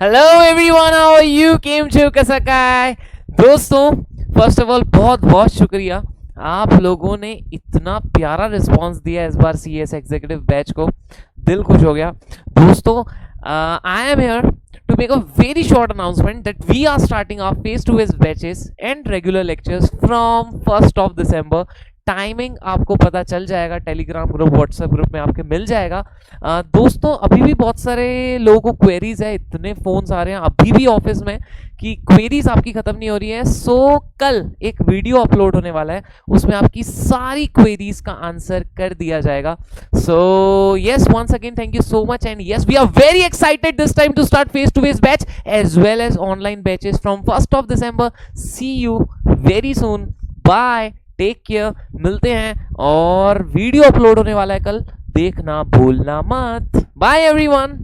Hello everyone, how are you? केम टू कसकाय। दोस्तों, फर्स्ट ऑफ ऑल बहुत बहुत शुक्रिया, आप लोगों ने इतना प्यारा रिस्पांस दिया इस बार सीएस एग्जीक्यूटिव बैच को, दिल खुश हो गया। दोस्तों, I am here to make a very short announcement that we are starting our face-to-face batches and regular lectures from 1st of December। Timing आपको पता चल जाएगा, टेलीग्राम ग्रुप व्हाट्सएप ग्रुप में आपके मिल जाएगा। दोस्तों, अभी भी बहुत सारे लोगों को क्वेरीज है, इतने फोन्स आ रहे हैं अभी भी ऑफिस में कि क्वेरीज आपकी खत्म नहीं हो रही है। सो कल एक वीडियो अपलोड होने वाला है, उसमें आपकी सारी क्वेरीज का आंसर कर दिया जाएगा। So yes, once again thank you so much, and yes we are very excited this time to start face to face batch as well as online batches from 1st of December। See you very soon, bye, take care, मिलते हैं। और video upload होने वाला है कल, देखना भूलना मत। Bye everyone.